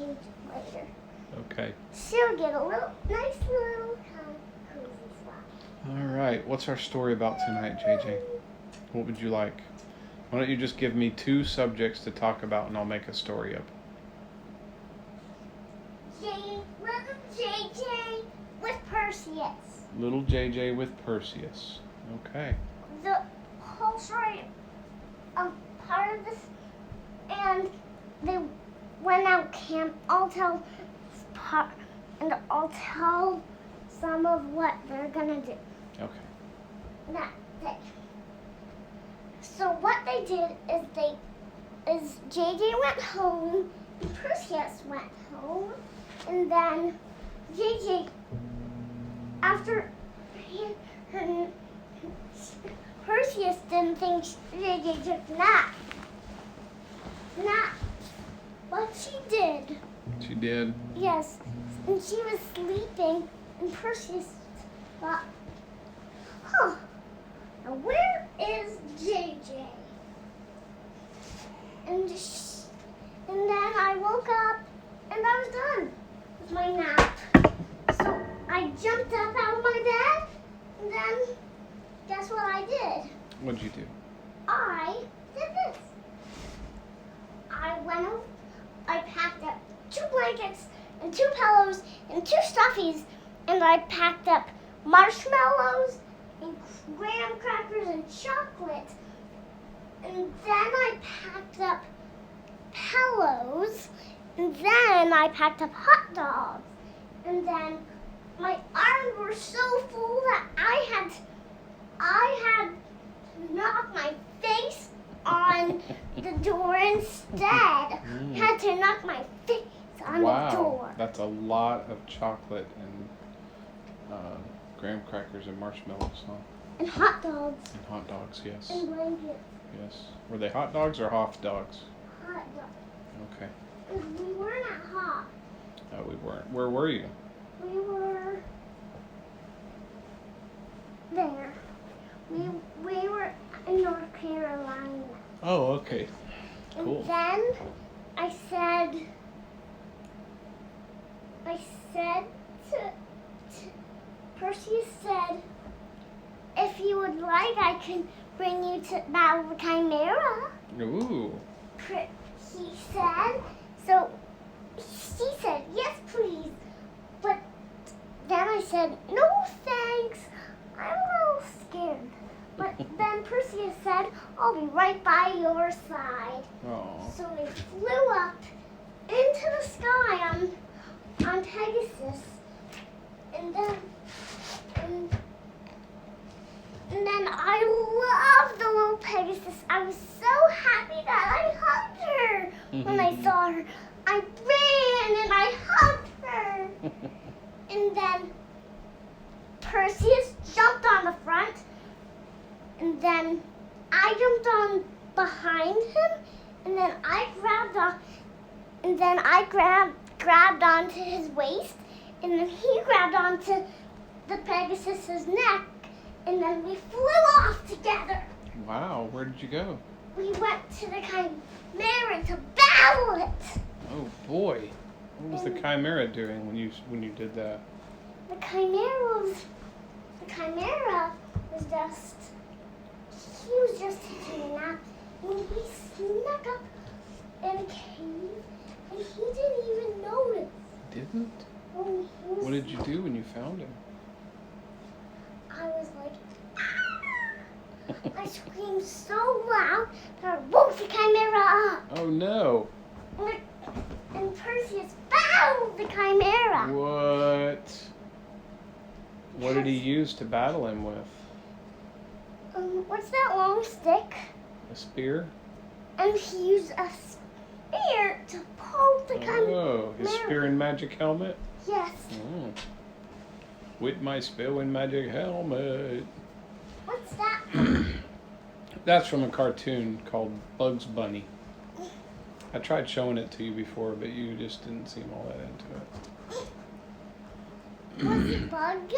change later. Okay. She'll get a nice little cozy spot. All right. What's our story about tonight, JJ? What would you like? Why don't you just give me 2 subjects to talk about, and I'll make a story up. Little JJ with Perseus. Little JJ with Perseus. Okay. The whole story, part of this, and they went out camp. I'll tell some of what they're gonna do. Okay. That's it. So what they did is JJ went home, and Perseus went home, and then JJ, after Perseus didn't think JJ took a nap, but she did. She did. Yes, and she was sleeping, and Perseus thought, now where is JJ? And then I woke up, and I was done with my nap. So I jumped up out of my bed, and then guess what I did? What'd you do? I did this. I packed up 2 blankets and 2 pillows and 2 stuffies, and I packed up marshmallows and graham crackers and chocolate. And then I packed up pillows, and then I packed up hot dogs. And then my arms were so full that I had to knock my face on the door instead. Had to knock my face on the door. Wow, that's a lot of chocolate and graham crackers and marshmallows, huh? And hot dogs. And hot dogs, yes. And blankets. Yes. Were they hot dogs or Hoff dogs? Hot dogs. Okay. We weren't at Hot. Oh, we weren't. Where were you? We were there. We were in North Carolina. Oh, okay. Cool. And then I said Perseus said, if you would like, I can bring you to battle the Chimera. Ooh. He said. So she said, yes, please. But then I said, no, thanks. I'm a little scared. But then Perseus said, I'll be right by your side. Oh. So they flew up into the sky on Pegasus. And then I loved the little Pegasus. I was so happy that I hugged her when I saw her. I ran and I hugged her. And then Perseus jumped on the front. And then I jumped on behind him. And then I grabbed onto his waist. And then he grabbed onto the Pegasus's neck. And then we flew off together. Wow, where did you go? We went to the Chimera to battle it. Oh boy, what was the Chimera doing when you did that? The Chimera was just, he was just taking a nap, and we snuck up in a cave, and he didn't even notice. Didn't? What did you do when you found him? I was like, ah! I screamed so loud that I woke the Chimera up. Oh no. And Perseus battled the Chimera. What? What did he use to battle him with? What's that long stick? A spear? And he used a spear to poke the Chimera. Oh, his spear and magic helmet? Yes. Oh. With my spear and magic helmet. What's that? That's from a cartoon called Bugs Bunny. I tried showing it to you before, but you just didn't seem all that into it. Was it Bug?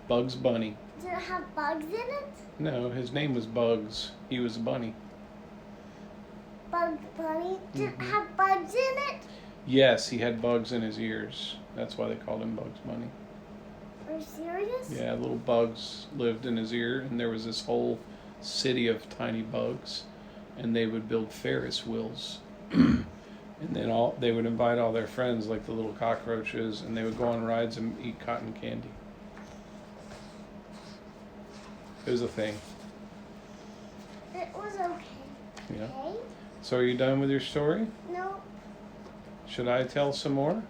Bugs Bunny. Did it have bugs in it? No, his name was Bugs. He was a bunny. Bugs Bunny? Did it have bugs in it? Yes, he had bugs in his ears. That's why they called him Bugs Bunny. Are you serious? Yeah, little bugs lived in his ear, and there was this whole city of tiny bugs, and they would build Ferris wheels. And then they would invite all their friends, like the little cockroaches, and they would go on rides and eat cotton candy. It was a thing. It was okay. Yeah. Okay? So are you done with your story? No. Should I tell some more?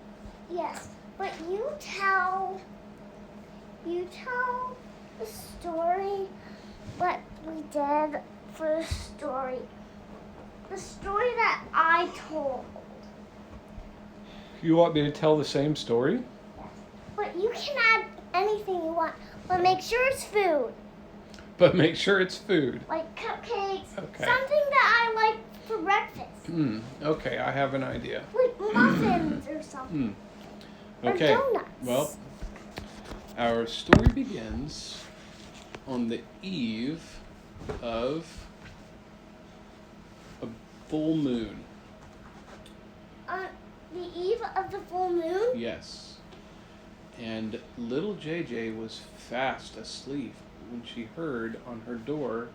Yes. But you tell the story what we did for the story. The story that I told. You want me to tell the same story? But you can add anything you want. But make sure it's food. But make sure it's food. Like cupcakes. Okay. Something that I like for breakfast. Okay, I have an idea. Like muffins or something. Okay. Or donuts. Well, our story begins on the eve of a full moon. On the eve of the full moon? Yes. And little JJ was fast asleep when she heard on her door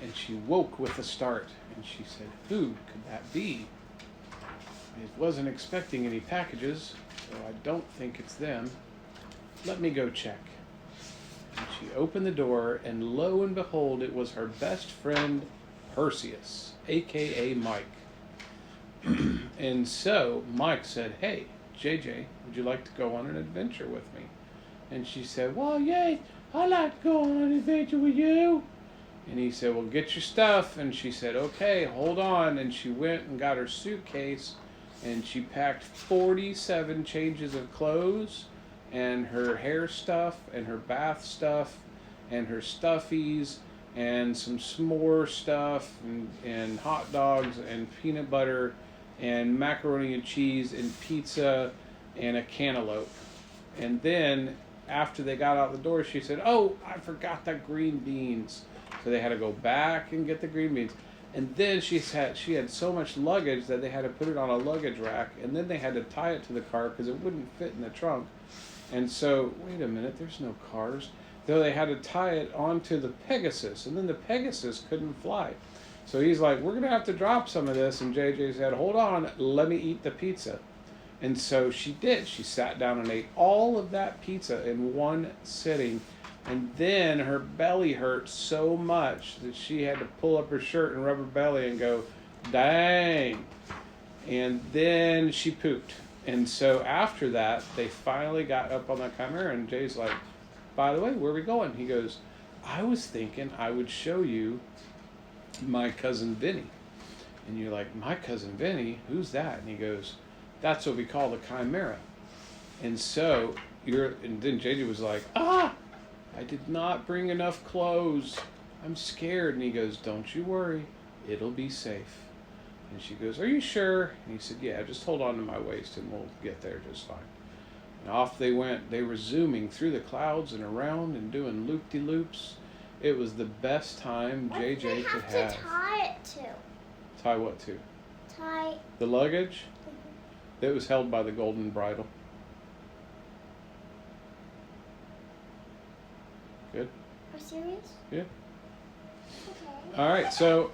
and she woke with a start and she said, "Who could that be? I wasn't expecting any packages, so I don't think it's them. Let me go check." And she opened the door, and lo and behold, it was her best friend, Perseus, aka Mike. And so Mike said, "Hey, JJ, would you like to go on an adventure with me?" And she said, "Well, yay, I'd like to go on an adventure with you." And he said, "Well, get your stuff." And she said, "Okay, hold on." And she went and got her suitcase, and she packed 47 changes of clothes, and her hair stuff, and her bath stuff, and her stuffies, and some s'more stuff, and hot dogs, and peanut butter, and macaroni and cheese, and pizza, and a cantaloupe. And then, after they got out the door, she said, "Oh, I forgot the green beans." So they had to go back and get the green beans. And then she had so much luggage that they had to put it on a luggage rack, and then they had to tie it to the car because it wouldn't fit in the trunk. And so, wait a minute, there's no cars. So they had to tie it onto the Pegasus, and then the Pegasus couldn't fly. So he's like, "We're going to have to drop some of this." And JJ said, "Hold on, let me eat the pizza." And so she did. She sat down and ate all of that pizza in one sitting. And then her belly hurt so much that she had to pull up her shirt and rub her belly and go, "Dang." And then she pooped. And so after that, they finally got up on the Chimera, and Jay's like, "By the way, where are we going?" He goes, "I was thinking I would show you my cousin Vinny." And you're like, "My cousin Vinny? Who's that?" And he goes, "That's what we call the Chimera." And so and then JJ was like, "I did not bring enough clothes. I'm scared." And he goes, "Don't you worry. It'll be safe." And she goes, "Are you sure?" And he said, "Yeah, just hold on to my waist and we'll get there just fine." And off they went. They were zooming through the clouds and around and doing loop-de-loops. It was the best time JJ could have. What do they have to tie it to? Tie what to? Tie... The luggage? That was held by the golden bridle. Good? Are you serious? Yeah. Okay. All right, so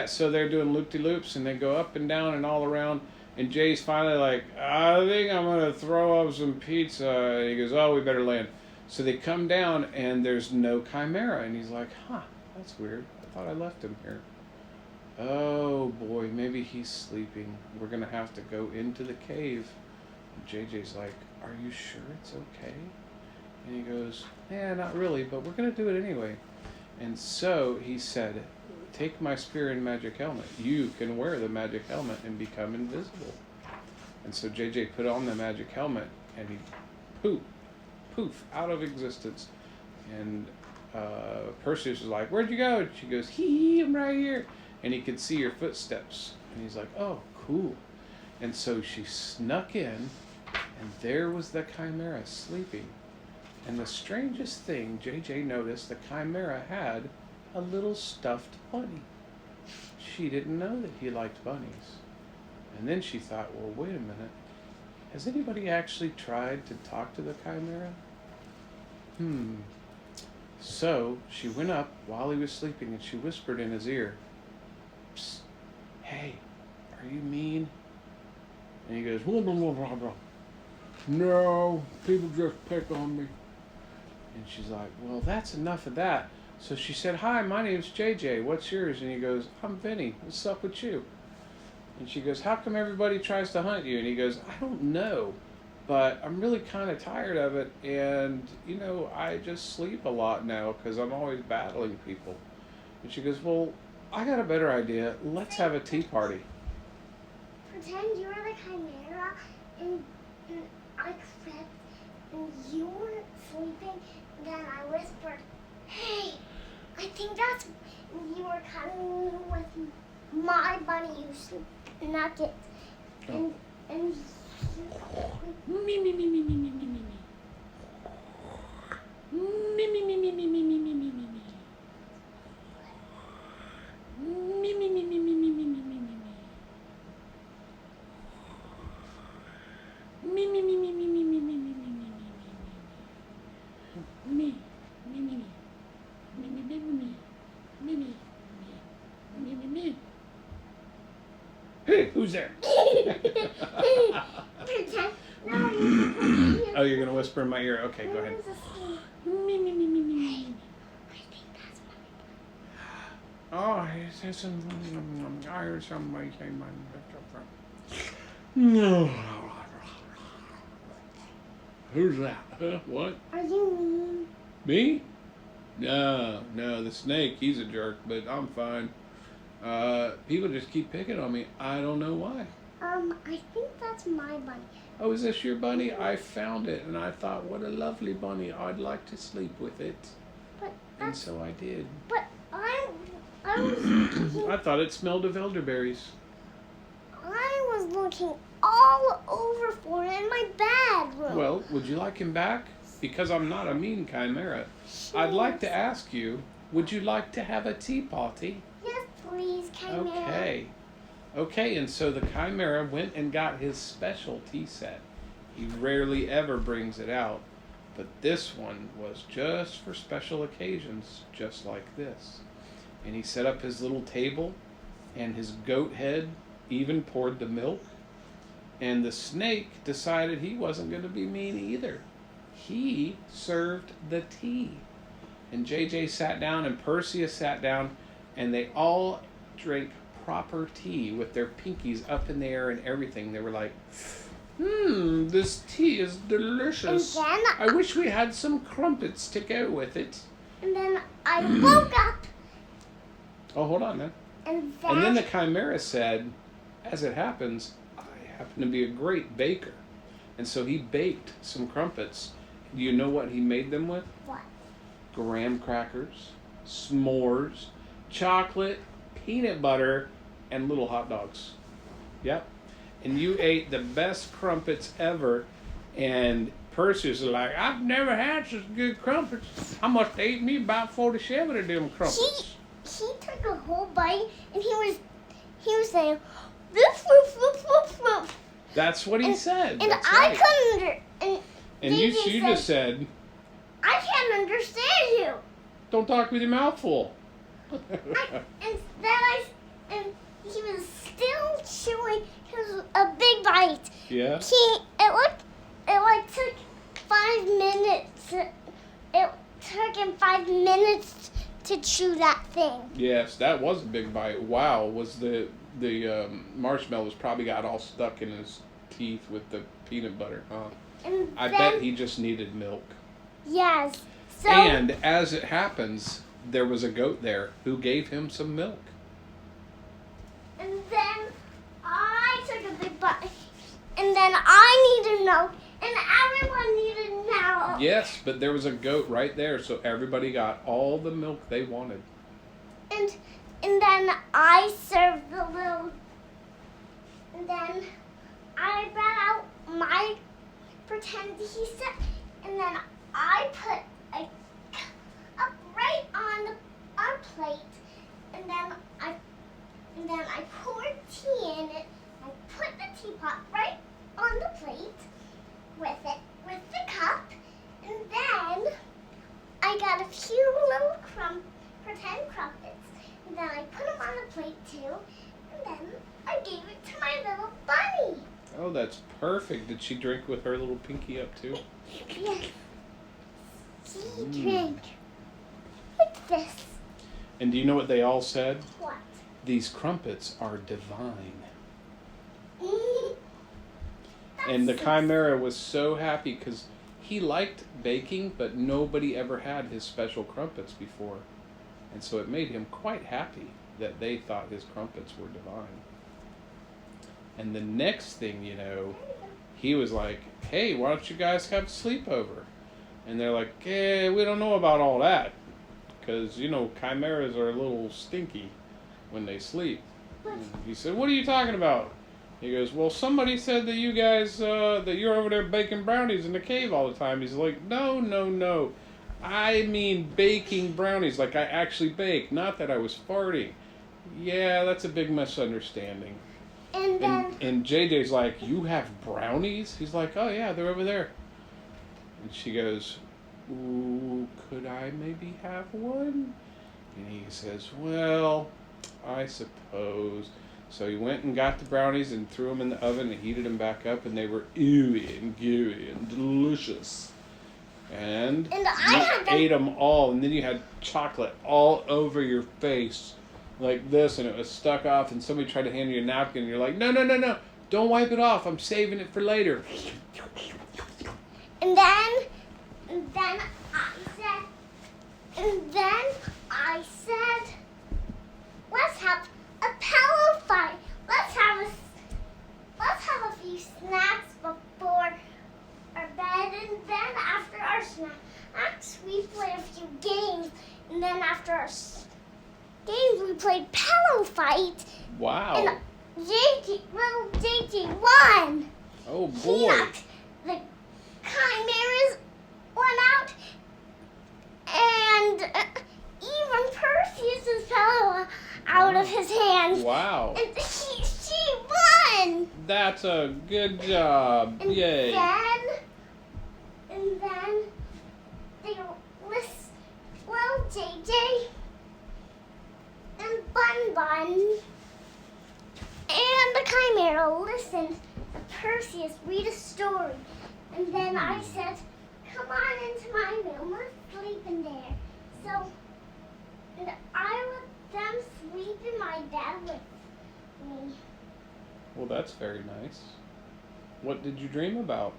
so they're doing loop-de-loops, and they go up and down and all around. And Jay's finally like, "I think I'm gonna throw up some pizza." And he goes, "Oh, we better land." So they come down, and there's no Chimera, and he's like, "Huh, that's weird. I thought I left him here." Oh boy, maybe he's sleeping. We're gonna have to go into the cave. And JJ's like, "Are you sure it's okay?" And he goes, "Yeah, not really, but we're going to do it anyway." And so he said, "Take my spear and magic helmet. You can wear the magic helmet and become invisible." And so JJ put on the magic helmet, and he poof, out of existence. And Perseus was like, "Where'd you go?" And she goes, "Hee, I'm right here." And he could see your footsteps. And he's like, "Oh, cool." And so she snuck in, and there was the Chimera sleeping. And the strangest thing, JJ noticed the Chimera had a little stuffed bunny. She didn't know that he liked bunnies. And then she thought, well, wait a minute. Has anybody actually tried to talk to the chimera? So she went up while he was sleeping and she whispered in his ear, "Psst, hey, are you mean?" And he goes, "Blah, blah, blah, blah, blah. No, people just pick on me." And she's like, well, that's enough of that. So she said, "Hi, my name's JJ. What's yours?" And he goes, "I'm Vinny. What's up with you?" And she goes, "How come everybody tries to hunt you?" And he goes, "I don't know, but I'm really kind of tired of it. And, I just sleep a lot now because I'm always battling people." And she goes, "Well, I got a better idea. Let's have a tea party." Pretend you were the chimera and I crept and you were sleeping. And then I whispered, "Hey, I think that's," you were coming with my bunny, you nugget. And Me, me, me, me, me, me, me, me, me. Me, me, me, me, me, me, me, me, me, me, me. Me, me, me, me, me, me, me, me, me, me, me. Me, me, me, me, me, me, me, me, me, me, me, me, me. Me, me, me, me. Me, me, me, me, me. Me, me, me, me, me, me. Hey, who's there? pretend. No, you pretend. Oh, you're gonna whisper in my ear. Okay, go ahead. Me, me, me, me, me, me. I think that's Oh, it's I heard somebody say my. No. Who's that? Huh? What? Are you mean? Me? No, the snake. He's a jerk, but I'm fine. People just keep picking on me. I don't know why. I think that's my bunny. Oh, is this your bunny? I found it, and I thought, what a lovely bunny. I'd like to sleep with it. But And so I did. But I was I thought it smelled of elderberries. I was looking all over for it in my bedroom. Well, would you like him back? Because I'm not a mean chimera. I'd like to ask you, would you like to have a tea party? Yes, please, chimera. Okay, and so the chimera went and got his special tea set. He rarely ever brings it out, but this one was just for special occasions, just like this. And he set up his little table, and his goat head even poured the milk. And the snake decided he wasn't going to be mean either. He served the tea. And JJ sat down and Perseus sat down, and they all drank proper tea with their pinkies up in the air and everything. They were like, this tea is delicious. And then I wish we had some crumpets to go with it. And then I woke up. Oh, hold on, man. And then the chimera said, as it happens, I happen to be a great baker. And so he baked some crumpets. Do you know what he made them with? What? Graham crackers, s'mores, chocolate, peanut butter, and little hot dogs. Yep. And you ate the best crumpets ever. And Perseus is like, I've never had such good crumpets. I must have ate me about 47 of them crumpets. He took a whole bite and he was saying, woof, woof, woof, woof, woof. That's what he said. And That's I right. couldn't And you just said, I can't understand you. don't talk with your mouth full. And he was still chewing. It was a big bite. Yeah. It took 5 minutes. It took him 5 minutes to chew that thing. Yes, that was a big bite. Wow, was the marshmallows probably got all stuck in his teeth with the peanut butter, huh? And I then, bet he just needed milk. Yes. So, And as it happens, there was a goat there who gave him some milk. and then I took a big bite. And then I needed milk. And everyone needed milk. Yes, but there was a goat right there, so everybody got all the milk they wanted. And then I served the little. And then I brought out my pretend he said. And then I put a cup right on our plate. I got a few little pretend crumpets, and then I put them on a plate too, and then I gave it to my little bunny. Oh, that's perfect. Did she drink with her little pinky up too? Yes. She drank. What's this? And do you know what they all said? What? These crumpets are divine. That's And the so Chimera was so happy because he liked baking, but nobody ever had his special crumpets before. And so it made him quite happy that they thought his crumpets were divine. And the next thing you know, he was like, hey, why don't you guys have a sleepover? And they're like, we don't know about all that. Because, chimeras are a little stinky when they sleep. And he said, what are you talking about? He goes, well, somebody said that you guys, that you're over there baking brownies in the cave all the time. He's like, no. I mean baking brownies, like I actually bake, not that I was farting. Yeah, that's a big misunderstanding. And then And JJ's like, you have brownies? He's like, oh yeah, they're over there. And she goes, ooh, could I maybe have one? And he says, well, I suppose. So he went and got the brownies and threw them in the oven and heated them back up, and they were ooey and gooey and delicious. And I you had them. ate them all, and then you had chocolate all over your face like this, and it was stuck off, and somebody tried to hand you a napkin, and you're like, no, don't wipe it off, I'm saving it for later. And then I said, let's have a pillow fight. Let's have a few snacks before our bed, and then after our snacks we play a few games, and then after our games we played pillow fight. Wow. And little JT won. Oh He boy. knocked the chimeras one out, and even Perseus's pillow out of his hands. Wow. And she won. That's a good job. And Yay. then they little JJ and Bun and the Chimera listened to Perseus read a story. And then I said, come on into my room, let's sleep in there. So, and I let them sleep in my bed with me. Well, that's very nice. What did you dream about?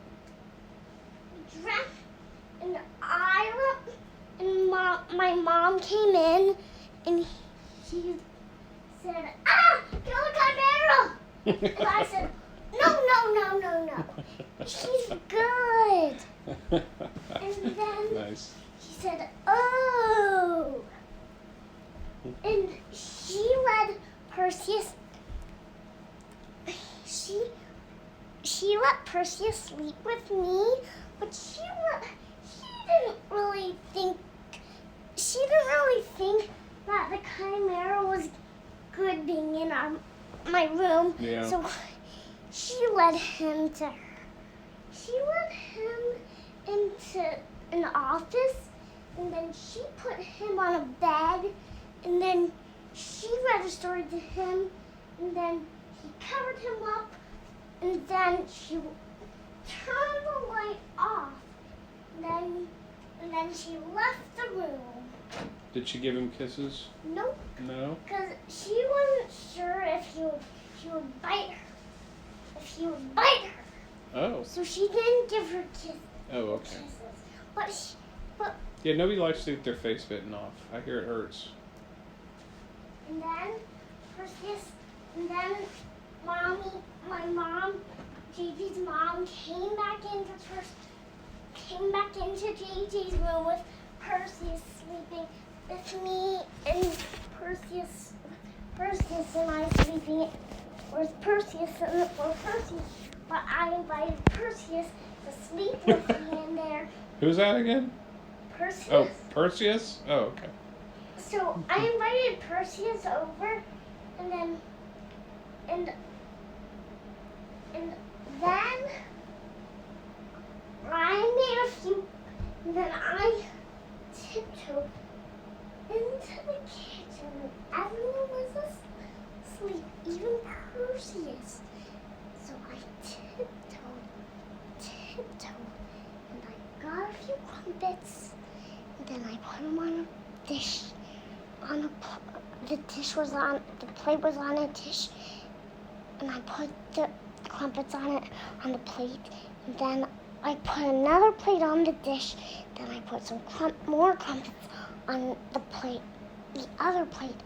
And my mom came in, and she said, kill the Chimera! And I said, no. She's good. And then Nice. she said, oh. And she let Perseus, she let Perseus sleep with me, but she didn't really think that the Chimera was good being in my room. Yeah. So she led him into an office, and then she put him on a bed, and then she read a story to him, and then he covered him up, and then she turned the light off, and then she left the room. Did she give him kisses? Nope, No? because she wasn't sure if he would bite her. Oh. So she didn't give her Oh, okay. kisses. But Yeah, nobody likes to get their face bitten off. I hear it hurts. and then my mom, JJ's mom, came back into JJ's room with Perseus sleeping with me, and Perseus and I sleeping with Perseus but I invited Perseus to sleep with me in there. Who's that again? Perseus. Oh, Perseus? Oh, okay. So I invited Perseus over, and then I made a few. And then I tiptoed into the kitchen when everyone was asleep, even Perseus. So I tiptoed, and I got a few crumpets, and then I put them on a dish. The plate was on a dish, and I put the crumpets on the plate, and then I put another plate on the dish. Then I put some more crumpets on the other plate,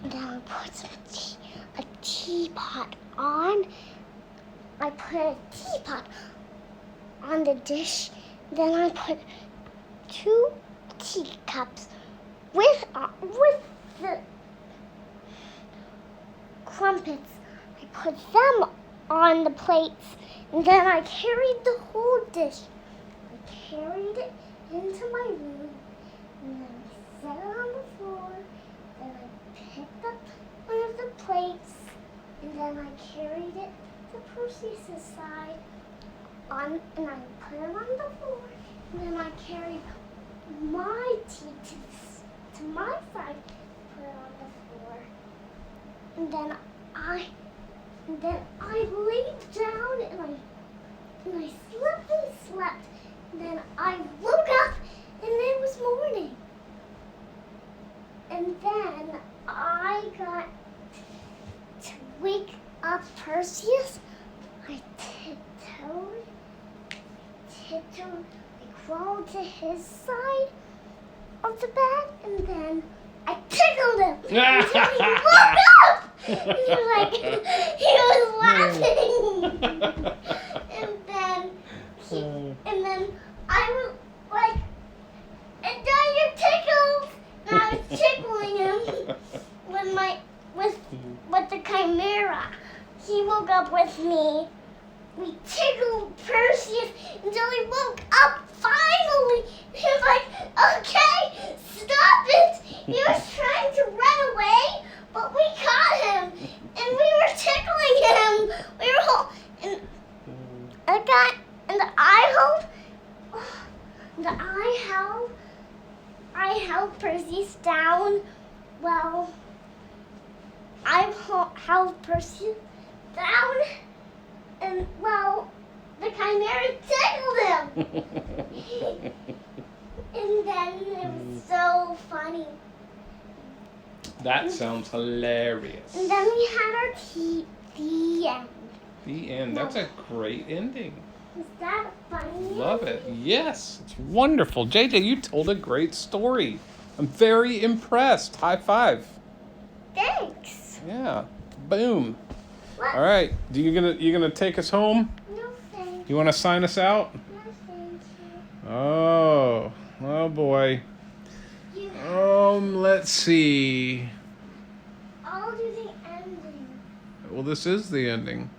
and then I put a teapot on. I put a teapot on the dish. Then I put 2 teacups with the crumpets. I put them on the plates, and then I carried the whole dish. I carried it into my room, and then I set it on the floor. Then I picked up one of the plates, and then I carried it to Perseus' side, and I put it on the floor. And then I carried my tea to my side, put it on the floor. And then I laid down and I slept. And then I woke up and it was morning. And then I got to wake up Perseus. I tiptoed, I crawled to his side of the bed, and then I tickled him until he woke up. He was laughing, and then I was like, and now you're tickled. And I was tickling him with the chimera. He woke up with me. We tickled Perseus until he woke up finally. He was like, okay, stop it. He was trying to run away, but we caught him. And we were tickling him. We were I held Perseus down. Well, I held Perseus down. And, well, the chimera tickled him. And then it was so funny. That sounds hilarious. And then we had our the end. The end. That's a great ending. Is that funny? Love it. Yes, it's wonderful. JJ, you told a great story. I'm very impressed. High five. Thanks. Yeah. Boom. What? All right. You gonna take us home? No thank You want to sign us out? No thank you. Oh boy. You Let's see. I'll do the ending. Well, this is the ending.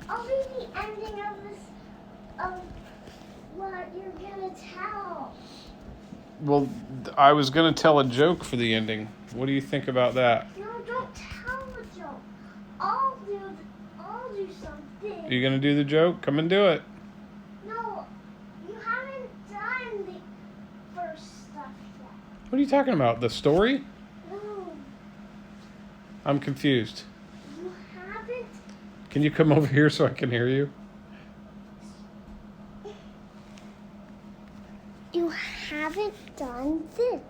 I'll do the ending of what you're gonna tell. Well, I was gonna tell a joke for the ending. What do you think about that? No, don't tell a joke. I'll do something. Are you gonna do the joke? Come and do it. No, you haven't done the first stuff yet. What are you talking about? The story? No, I'm confused. you haven't. Can you come over here so I can hear you? You haven't done this.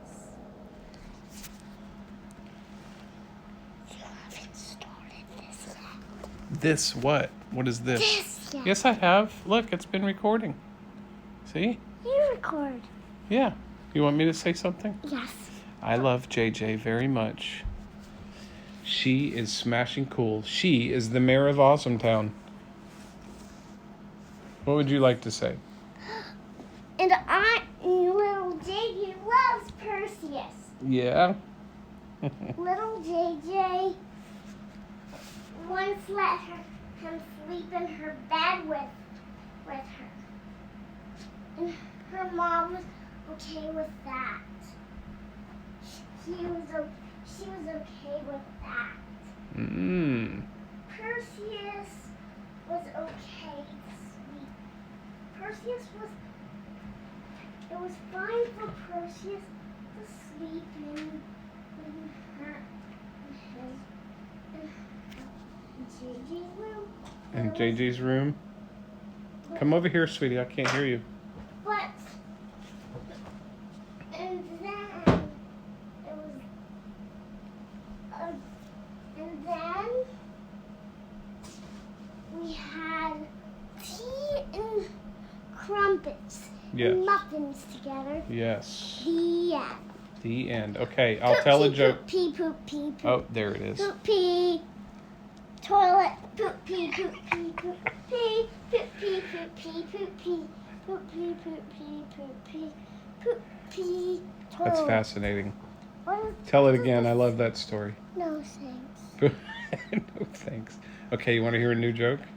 You haven't started this yet. This what? What is this? This yet. Yes, I have. Look, it's been recording. See? You record. Yeah. You want me to say something? Yes. I love JJ very much. She is smashing cool. She is the mayor of Awesome Town. What would you like to say? And little JJ loves Perseus. Yeah? Little JJ once let him sleep in her bed with her. And her mom was okay with that. She was okay with that. Perseus was okay to sleep. Perseus was it was fine for Precious to sleep in her JJ's room. In JJ's room? Come over here, sweetie. I can't hear you. But and then it was and then we had tea and crumpets Yes. and muffins together. Yes. The end. The end. Okay, I'll tell a joke. Poop pee poop pee poop. Oh, there it is. Poop pee. Toilet. Poop pee poop pee poop pee. Poop pee poop pee poop pee. Poop pee poop pee poop pee. Poop pee. Toilet. That's fascinating. What is, Tell it again. I love that story. no thanks. No thanks. Okay, you want to hear a new joke? Yes.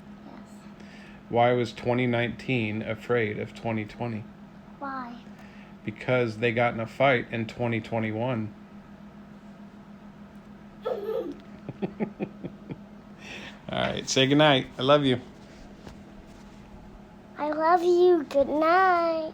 Why was 2019 afraid of 2020? Why? Because they got in a fight in 2021. All right, say goodnight. I love you. I love you. Good night.